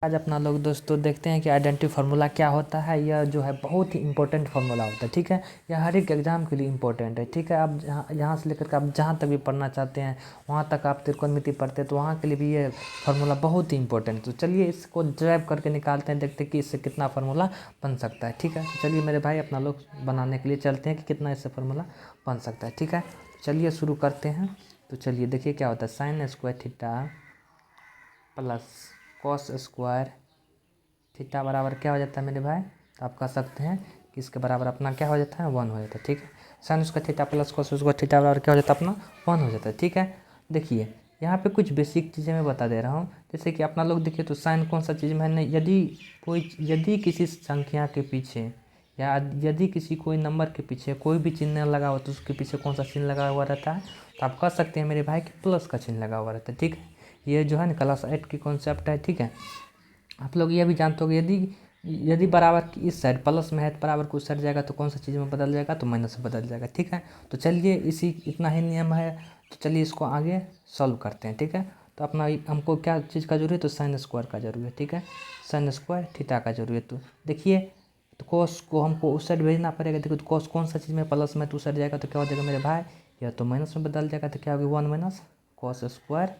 आज अपना लोग दोस्तों देखते हैं कि आइडेंटिटी फार्मूला क्या होता है। यह जो है बहुत ही इंपॉर्टेंट फार्मूला होता है। ठीक है, यह हर एक एग्जाम के लिए इंपॉर्टेंट है। ठीक है, आप यहाँ से लेकर के आप जहाँ तक भी पढ़ना चाहते हैं, वहाँ तक आप त्रिकोणमिति पढ़ते हैं तो वहाँ के लिए भी ये फार्मूला बहुत ही इंपॉर्टेंट है। तो चलिए इसको ड्राइव करके निकालते हैं, देखते हैं कि इससे कितना फार्मूला बन सकता है। ठीक है, तो चलिए मेरे भाई अपना लोग बनाने के लिए चलते हैं कि कितना इससे फार्मूला बन सकता है। ठीक है, चलिए शुरू करते हैं। तो चलिए देखिए क्या होता है, sine square theta plus cos square theta बराबर क्या हो जाता है मेरे भाई। तो आप कह सकते हैं कि इसके बराबर अपना क्या हो जाता है, 1 हो जाता है। ठीक है, sine square theta plus cos square theta बराबर क्या हो जाता है अपना 1 हो जाता है। ठीक है, देखिए यहाँ पे कुछ बेसिक चीज़ें मैं बता दे रहा हूँ। जैसे कि अपना लोग देखिए तो साइन कौन सा चीज़ में है, नहीं यदि किसी संख्या के पीछे या यदि किसी कोई नंबर के पीछे कोई भी चिन्ह लगा हुआ तो उसके पीछे कौन सा चिन्ह लगा हुआ रहता है, तो आप कह सकते हैं मेरे भाई कि प्लस का चिन्ह लगा हुआ रहता है। ठीक है, ये जो है ना क्लास 8 की कॉन्सेप्ट है। ठीक है, आप लोग ये भी जानते हो कि यदि बराबर की इस साइड प्लस में है तो बराबर को उस साइड जाएगा तो कौन सा चीज़ में बदल जाएगा, तो माइनस में बदल जाएगा। ठीक है, तो चलिए इतना ही नियम है। तो चलिए इसको आगे सॉल्व करते हैं। ठीक है, तो अपना हमको क्या चीज़ का जरूरी है, तो साइन स्क्वायर का जरूरी है। ठीक है, साइन स्क्वायर थीटा का जरूरी है। तो देखिए तो कॉस को हमको उस साइड भेजना पड़ेगा। देखो तो कॉस कौन सा चीज़ में प्लस में तो उस साइड जाएगा तो क्या हो जाएगा मेरे भाई, या तो माइनस में बदल जाएगा। तो क्या होगा 1 माइनस कॉस स्क्वायर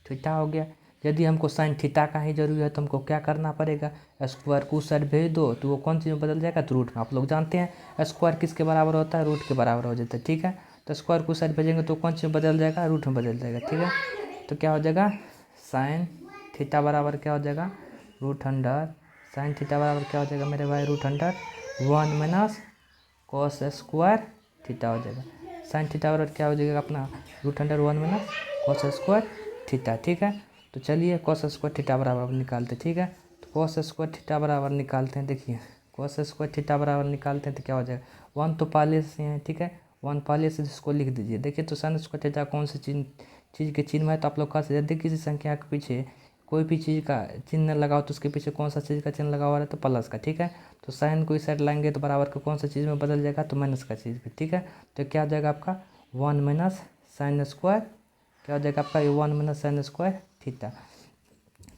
थीटा हो गया। यदि हमको साइन थीटा का ही जरूरी है तो हमको क्या करना पड़ेगा, स्क्वायर को उस साइड भेज दो तो वो कौन चीज़ में बदल जाएगा, तो रूट में। आप लोग जानते हैं स्क्वायर किसके बराबर होता है, रूट के बराबर हो जाता है। ठीक है, तो स्क्वायर को उस साइड भेजेंगे तो कौन चीज़ में बदल जाएगा, रूट में बदल जाएगा। ठीक है, तो क्या हो जाएगा साइन थीटा बराबर क्या हो जाएगा, रूट अंडर साइन थीटा बराबर क्या हो जाएगा मेरे भाई, root under 1 minus cos square theta हो जाएगा। साइन थीटा बराबर क्या हो जाएगा अपना, root under 1 minus cos square theta. ठीक है, तो चलिए कॉस स्क्वायर थीटा बराबर निकालते हैं। ठीक है, तो कॉस स्क्वायर थीटा बराबर निकालते हैं। देखिए कॉस स्क्वायर थीटा बराबर निकालते हैं तो क्या हो जाएगा, 1 तो पहले से है। ठीक है, 1 पहले से जिसको लिख दीजिए। देखिए तो साइन स्क्वायर थीटा कौन सी चीज़ के चिन्ह है, तो आप लोग कह सकते हैं यदि किसी संख्या के पीछे कोई भी चीज़ का चिन्ह लगाओ तो उसके पीछे कौन सा चीज़ का चिन्ह लगा हुआ है, तो प्लस का। ठीक है, तो साइन को इस साइड लाएंगे तो बराबर का कौन सा चीज़ में बदल जाएगा, तो माइनस का चीज़ भी। ठीक है, तो क्या हो जाएगा आपका 1 माइनस साइन स्क्वायर, क्या हो जाएगा आपका ये 1 माइनस साइन स्क्वायर थीटा।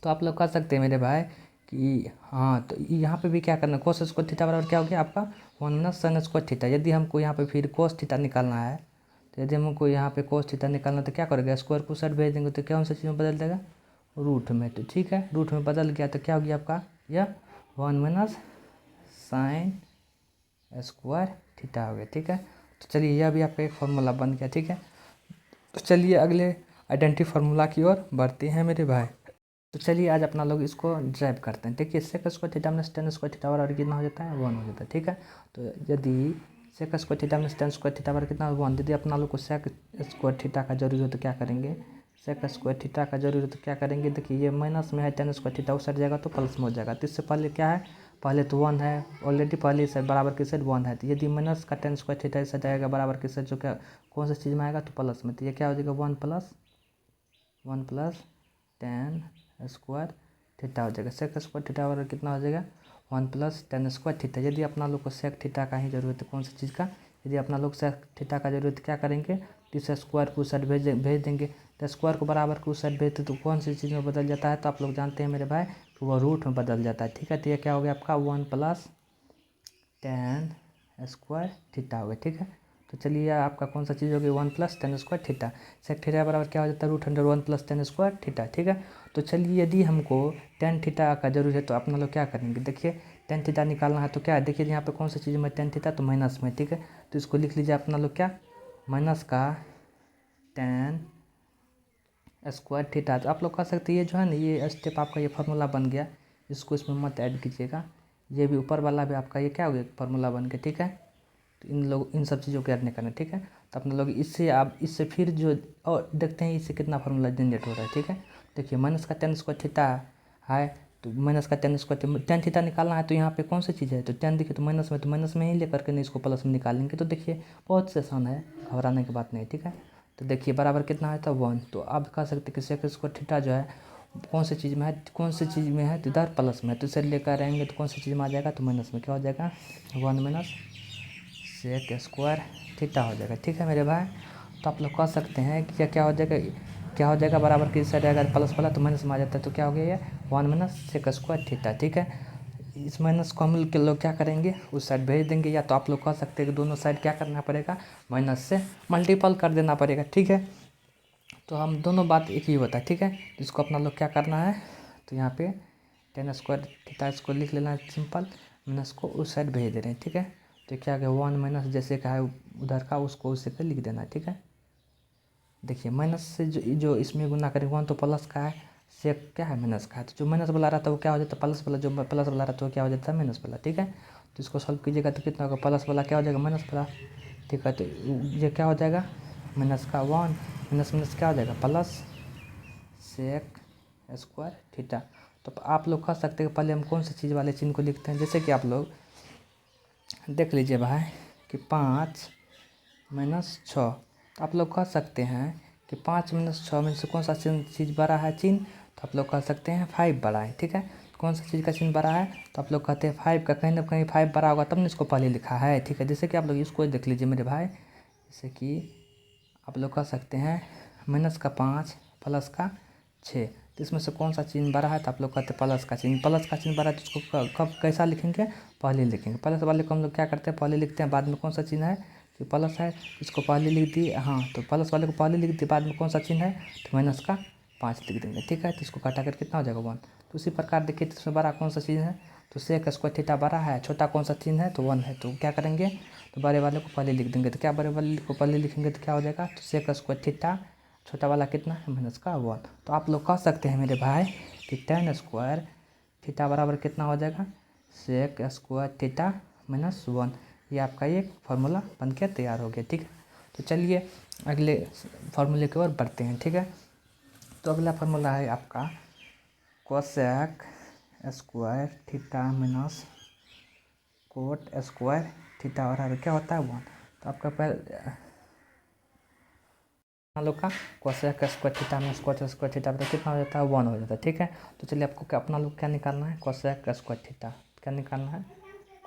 तो आप लोग कह सकते हैं मेरे भाई कि हाँ, तो यहाँ पे भी क्या करना, कोस स्क्वायर थीटा बराबर क्या हो गया आपका 1 माइनस साइन स्क्वायर थीटा। यदि हमको यहाँ पे फिर कोस थीटा निकालना है, तो यदि हमको यहाँ पे कोस थीटा निकालना तो क्या करेगा, स्क्वायर को साइड भेज देंगे तो कौन सा चीज़ में बदल देगा, रूट में। तो ठीक है, रूट में बदल गया तो क्या हो गया आपका यह 1 माइनस साइन स्क्वायर थीटा हो गया। ठीक है, तो चलिए यह भी आपका एक फार्मूला बन गया। ठीक है, तो चलिए अगले आइडेंटिटी फार्मूला की ओर बढ़ते हैं मेरे भाई। तो चलिए आज अपना लोग इसको ड्राइव करते हैं। देखिए sec square theta minus tan square theta बराबर कितना हो जाता है, 1 हो जाता है। ठीक है, तो यदि sec square theta minus tan square theta बराबर कितना 1, यदि अपना लोग को सेक स्क्वायर थीटा का जरूरी हो तो क्या करेंगे, सेक स्क्वायर थीटा का जरूरी हो तो क्या करेंगे, देखिए ये माइनस में है टेन स्क्वायर थीटा उस साइड जाएगा तो प्लस में हो जाएगा। तो इससे पहले क्या है, पहले तो 1 है ऑलरेडी, पहले इस साइड बराबर की साइड 1 है। तो यदि माइनस का टेन स्क्वायर थीटा इस साइड जाएगा बराबर की साइड जो क्या कौन सा चीज़ में आएगा, तो प्लस में। तो ये क्या हो जाएगा 1 प्लस टेन स्क्वायर थीटा हो जाएगा। सेक स्क्वायर थीटा बराबर कितना हो जाएगा, 1 प्लस टेन स्क्वायर थीटा। यदि अपना लोग को सेक थीटा का ही जरूरत है, कौन सी चीज़ का, यदि अपना लोग सेक थीटा का जरूरत है क्या करेंगे, तो इस स्क्वायर को उस साइड भेज देंगे। तो स्क्वायर को बराबर को उस साइड भेजते तो कौन सी चीज़ में बदल जाता है, तो आप लोग जानते हैं मेरे भाई कि वह रूट में बदल जाता है। ठीक है, तो ये क्या हो गया आपका 1 प्लस टेन स्क्वायर थीटा हो गया। ठीक है, तो चलिए आपका कौन सा चीज़ होगी 1 plus tan square theta. Sec theta बराबर क्या हो जाता है, root under 1 plus tan square theta. ठीक है, तो चलिए यदि हमको टेन थीटा का जरूरत है तो अपना लोग क्या करेंगे, देखिए टेन थीटा निकालना है तो क्या है, देखिए यहाँ पे कौन सी चीज़ में टेन थीटा, तो माइनस में। ठीक है, तो इसको लिख लीजिए अपना लोग क्या, माइनस का टेन स्क्वायर थीटा। तो आप लोग कह सकते हैं ये जो है ना, ये स्टेप आपका ये फार्मूला बन गया, इसको इसमें मत ऐड कीजिएगा। ये भी ऊपर वाला भी आपका ये क्या हो गया, फार्मूला बन गया। ठीक है, तो इन सब चीज़ों को ऐड नहीं करना। ठीक है, तो अपने लोग इससे आप इससे फिर जो और देखते हैं इससे कितना फार्मूला जनरेट हो रहा है। ठीक है, देखिए माइनस का टेन स्क्वायर थीटा है, तो माइनस का टेन स्क्वायर टेन थीटा निकालना है, तो यहाँ पे कौन सी चीज़ है, तो टेन देखिए तो माइनस में ही लेकर के नहीं इसको प्लस में निकालेंगे। तो देखिए बहुत से आसान है, घबराने की बात नहीं। ठीक है, तो देखिए बराबर कितना है, तो 1। तो आप कह सकते हैं कि सेक स्क्वायर थीटा जो है कौन सी चीज़ में है, कौन सी चीज़ में है, तो इधर प्लस में, तो इसे लेकर रहेंगे तो कौन सी चीज़ में आ जाएगा, तो माइनस में। क्या हो जाएगा 1 माइनस सेक स्क्वायर थीटा हो जाएगा। ठीक है मेरे भाई, तो आप लोग कह सकते हैं कि क्या हो जाएगा, क्या हो जाएगा बराबर की साइड अगर प्लस वाला तो माइनस में आ जाता है, तो क्या हो गया ये 1 माइनस सेक स्क्वायर थीटा, ठीक है। इस माइनस को हम लोग क्या करेंगे, उस साइड भेज देंगे, या तो आप लोग कह सकते हैं कि दोनों साइड क्या करना पड़ेगा, माइनस से मल्टीपल कर देना पड़ेगा, ठीक है। तो हम दोनों बात एक ही होता है, ठीक है। इसको अपना लोग क्या करना है, तो यहाँ पे टेन स्क्वायर थीटा इसको लिख लेना है सिंपल, माइनस को उस साइड भेज दे रहे हैं, ठीक है। तो क्या गया 1 माइनस जैसे का है उधर का उसको उसे पे लिख देना है, ठीक है। देखिए माइनस से जो इसमें गुना करेंगे 1 तो प्लस का है, से क्या है माइनस का है, तो जो माइनस वाला रहता है वो क्या हो जाता है प्लस वाला, जो प्लस वाला रहता है वो क्या हो जाता है माइनस वाला, ठीक है। तो इसको सॉल्व कीजिएगा तो कितना होगा, प्लस वाला क्या हो जाएगा माइनस वाला, ठीक है। तो ये क्या हो जाएगा माइनस का 1 माइनस माइनस क्या हो जाएगा प्लस सेक स्क्वायर थीटा। तो आप लोग कह सकते हैं कि पहले हम कौन सी चीज़ वाले चिन्ह को लिखते हैं, जैसे कि आप लोग देख लीजिए भाई कि 5 माइनस 6, तो आप लोग कह सकते हैं कि 5 माइनस 6 में से कौन सा चीज़ बड़ा है चिन्ह, तो आप लोग कह सकते हैं 5 बड़ा है, ठीक है। कौन सा चीज़ का चिन्ह बड़ा है, तो आप लोग कहते हैं 5 का, कहीं ना कहीं 5 बड़ा होगा तब ने इसको पहले लिखा है, ठीक है। जैसे कि आप लोग इसको देख लीजिए मेरे भाई, जैसे कि आप लोग कह सकते हैं माइनस का 5 प्लस का 6, तो इसमें से कौन सा चिन्ह बड़ा है, तो आप लोग कहते हैं प्लस का चिन्ह, प्लस का चिन्ह बड़ा है तो इसको कब कैसा लिखेंगे, पहले लिखेंगे। प्लस वाले को हम लोग क्या करते हैं पहले लिखते हैं, बाद में कौन सा चिन्ह है कि प्लस है इसको पहले लिख दिए, हाँ तो प्लस वाले को पहले लिख दिए, बाद में कौन सा चिन्ह है तो माइनस का 5 लिख देंगे, ठीक है। तो इसको काटा कर कितना हो जाएगा 1। तो उसी प्रकार देखिए इसमें बड़ा कौन सा चीज़ है, तो सेक स्क्वायर थीटा बड़ा है, छोटा कौन सा चिन्ह है तो 1 है, तो क्या करेंगे तो बड़े वाले को पहले लिख देंगे। तो क्या बड़े वाले को पहले लिखेंगे तो क्या हो जाएगा, तो सेक स्क्वायर थीटा, छोटा वाला कितना है माइनस का 1। तो आप लोग कह सकते हैं मेरे भाई कि टेन स्क्वायर थीटा बराबर कितना हो जाएगा, सेक स्क्वायर थीटा माइनस 1। ये आपका एक फार्मूला बन के तैयार हो गया, ठीक है। तो चलिए अगले फार्मूले की ओर बढ़ते हैं, ठीक है। तो अगला फार्मूला है आपका cosec square theta minus cot square theta, और क्या होता है 1। तो आपका लोग का cosec square theta minus cot square theta पर कितना हो जाता है 1 हो जाता है, ठीक है। तो चलिए आपको अपना लोग क्या निकालना है, कोसेक स्क्वायर थीटा क्या निकालना है,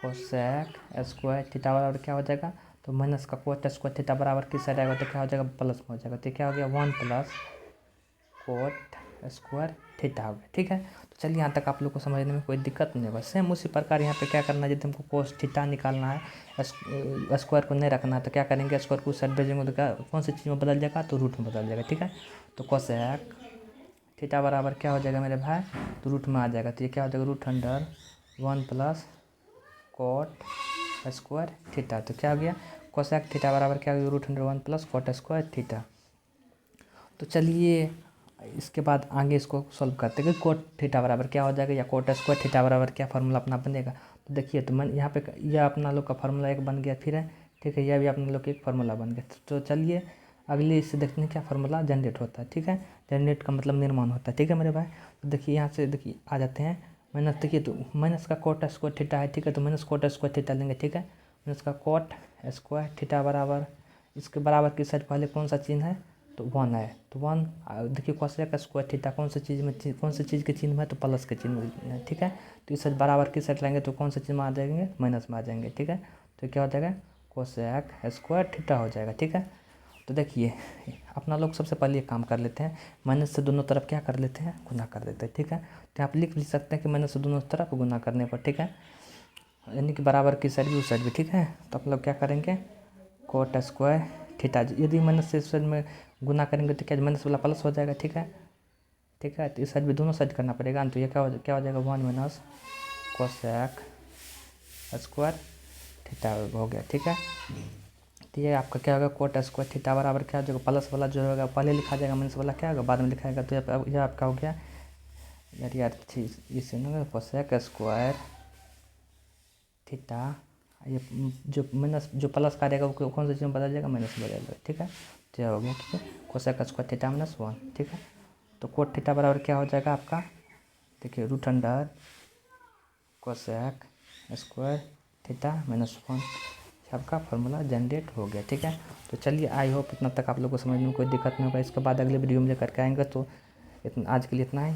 कोसेक स्क्वायर थीटा बराबर क्या हो जाएगा, तो माइनस का कोट स्क्वायर थीटा बराबर किस साइड आएगा तो क्या हो जाएगा प्लस में हो जाएगा, तो क्या हो गया 1 प्लस कोट स्क्वायर थीटा हो गया, ठीक है। तो चलिए यहाँ तक आप लोग को समझने में कोई दिक्कत नहीं होगा। सेम उसी प्रकार यहाँ पे क्या करना है, यदि हमको कोस थीटा निकालना है, स्क्वायर को नहीं रखना है तो क्या करेंगे, स्क्वायर को उस साइड भेजेंगे तो क्या कौन सी चीज़ में बदल जाएगा, तो रूट में बदल जाएगा, ठीक है। तो कोसेक थीटा बराबर क्या हो जाएगा मेरे भाई, तो रूट में आ जाएगा, तो ये क्या हो जाएगा root under 1 plus cot square theta. तो क्या हो गया कोसेक थीटा बराबर क्या हो गया root under 1 plus cot square theta. तो चलिए इसके बाद आगे इसको सॉल्व करते हैं कि कोट थीटा बराबर क्या हो जाएगा या कोट स्क्वायर थीटा बराबर क्या फार्मूला अपना बनेगा। तो देखिए तो मैं यहाँ पे यह अपना लोग का फार्मूला एक बन गया फिर है, ठीक है। यह भी अपना लोग का एक फार्मूला बन गया। तो चलिए अगले इससे देखते हैं क्या फार्मूला जनरेट होता है, ठीक है। जनरेट का मतलब निर्माण होता है, ठीक है मेरे भाई। तो देखिए यहाँ से देखिए आ जाते हैं माइनस, देखिए तो माइनस का कोट स्क्वायर थीटा है, ठीक है। तो माइनस कोट स्क्वायर थीटा लेंगे, ठीक है। माइनस का कोट स्क्वायर थीटा बराबर इसके बराबर की साइड पहले कौन सा चिन्ह है, तो 1 है। तो 1 देखिए कोसेक स्क्वायर थीटा कौन सी चीज़ में कौन सी चीज़ के चिन्ह में, तो प्लस के चिन्ह में, ठीक है। तो इस बराबर की साइड लाएंगे तो कौन सा चिन्ह में आ जाएंगे, माइनस में आ जाएंगे, ठीक है। तो क्या हो जाएगा कोसेक स्क्वायर थीटा हो जाएगा, ठीक है। तो देखिए अपना लोग सबसे पहले एक काम कर लेते हैं, माइनस से दोनों तरफ क्या कर लेते हैं गुना कर देते हैं, ठीक है। तो आप लिख भी सकते हैं कि माइनस से दोनों तरफ गुना करने पर, ठीक है, यानी कि बराबर की साइड भी उस साइड भी, ठीक है। तो आप लोग क्या करेंगे कोट स्क्वायर थीटा, यदि माइनस से इस साइड में गुना करेंगे तो क्या माइनस वाला प्लस हो जाएगा, ठीक है, ठीक है। तो इस साइड भी दोनों साइड करना पड़ेगा, तो ये क्या हो जाएगा 1 माइनस कोसेक स्क्वायर थीटा हो गया, ठीक है। तो ये आपका क्या होगा कोट स्क्वायर थीटा बराबर क्या हो जाएगा, प्लस वाला जो होगा पहले लिखा जाएगा, माइनस वाला क्या होगा बाद में लिखा जाएगा। तो यह आपका हो गया यार इसे ना कोसेक स्क्वायर थीटा, ये जो माइनस जो प्लस का रहेगा वो कौन सा चीज़ में बदल जाएगा, माइनस में बदल जाएगा, ठीक है। तो यह हो गया ठीक है कोसेक स्क्वायर थीटा माइनस 1, ठीक है। तो कोट थीटा बराबर क्या हो जाएगा आपका, देखिए root under cosec square theta minus 1, आपका फार्मूला जनरेट हो गया, ठीक है। तो चलिए आई होप इतना तक आप लोग को समझने में कोई दिक्कत नहीं होगा। इसके बाद अगले वीडियो में लेकर के आएंगे। तो आज के लिए इतना ही।